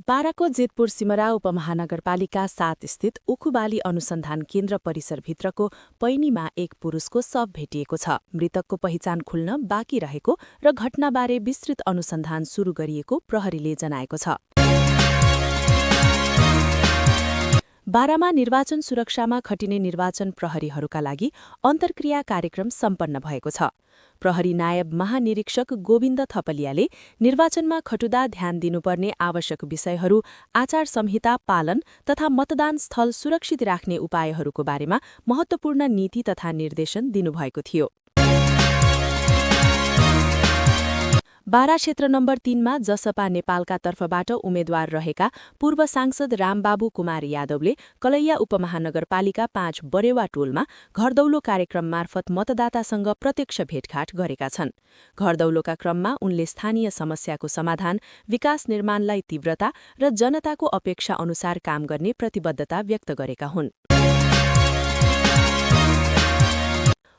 बाराको जेतपुर सिमरा उपमहानगरपालिका 7 स्थित उखुबाली अनुसन्धान केन्द्र परिसरभित्रको पैनीमा एक पुरुषको शव भेटिएको छ। मृतकको पहिचान खुल्न बाँकी रहेको र घटनाबारे विस्तृत अनुसन्धान सुरु गरिएको प्रहरीले जनाएको छ। बारामा निर्वाचन सुरक्षामा खटिने निर्वाचन प्रहरीहरूका लागि अन्तर्क्रिया कार्यक्रम सम्पन्न भएको छ। प्रहरी नायब महानिरीक्षक गोविन्द थपलियाले निर्वाचनमा खटुदा ध्यान दिनुपर्ने आवश्यक विषयहरू, आचार संहिता पालन तथा मतदान स्थल सुरक्षित राख्ने उपायहरूको बारेमा महत्वपूर्ण नीति तथा निर्देशन दिनुभएको थियो। बारा क्षेत्र नम्बर 3मा जसपा नेपालका तर्फबाट उम्मेद्वार रहेका पूर्व सांसद रामबाबु कुमार यादवले कलैया उपमहानगरपालिका 5 बरेवा टोलमा घरदौलो कार्यक्रम मार्फत मतदातासँग प्रत्यक्ष भेटघाट गरेका छन्। घरदौलोका क्रममा उनले स्थानीय समस्याको समाधान, विकास निर्माणलाई तीव्रता र जनताको अपेक्षा अनुसार काम गर्ने प्रतिबद्धता व्यक्त गरेका हुन्।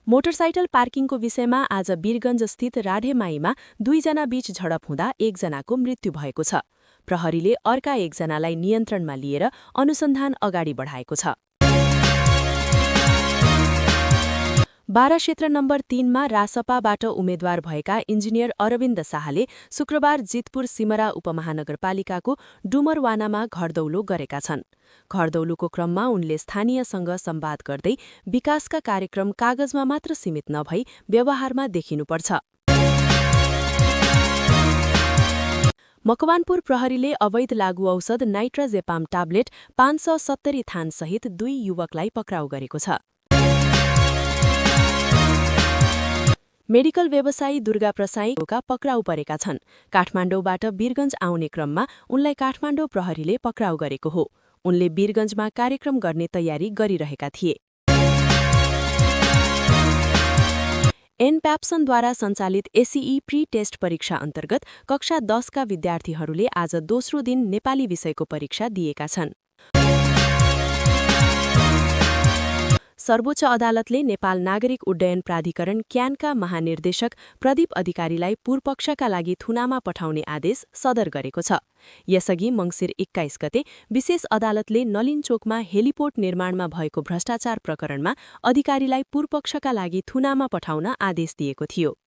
मोटरसाइकल पार्किङको विषयमा आज वीरगञ्जस्थित राढेमाईमा 2 जना बीच झडप हुँदा 1 जनाको मृत्यु भएको छ। प्रहरीले अर्का 1 जनालाई नियन्त्रणमा लिएर अनुसन्धान अगाडि बढाएको छ। बारा क्षेत्र नम्बर 3मा रासपाबाट उम्मेद्वार भएका इन्जिनियर अरविन्द शाहले शुक्रबार जितपुर सिमरा उपमहानगरपालिकाको डुमरवानामा घरदौलो गरेका छन्। घरदौलोको क्रममा उनले स्थानीयसँग संवाद गर्दै विकासका कार्यक्रम कागजमा मात्र सीमित नभई व्यवहारमा देखिनुपर्छ। मकवानपुर प्रहरीले अवैध लागू औषध नाइट्राजेपाम ट्याब्लेट 570 थानसहित 2 युवकलाई पक्राउ गरेको छ। मेडिकल व्यवसायी दुर्गा प्रसाईका पक्राउ परेका छन्। काठमाडौँबाट वीरगञ्ज आउने क्रममा उनलाई काठमाडौँ प्रहरीले पक्राउ गरेको हो। उनले वीरगञ्जमा कार्यक्रम गर्ने तयारी गरिरहेका थिए। एनप्याप्सनद्वारा सञ्चालित एसईई प्री टेस्ट परीक्षा अन्तर्गत कक्षा 10 का विद्यार्थीहरूले आज दोस्रो दिन नेपाली विषयको परीक्षा दिएका छन्। सर्वोच्च अदालतले नेपाल नागरिक उड्डयन प्राधिकरण क्यानका महानिर्देशक प्रदीप अधिकारीलाई पूर्वपक्षका लागि थुनामा पठाउने आदेश सदर गरेको छ। यसअघि मङ्सिर 21 गते विशेष अदालतले नलिनचोकमा हेलिपोर्ट निर्माणमा भएको भ्रष्टाचार प्रकरणमा अधिकारीलाई पूर्वपक्षका लागि थुनामा पठाउन आदेश दिएको थियो।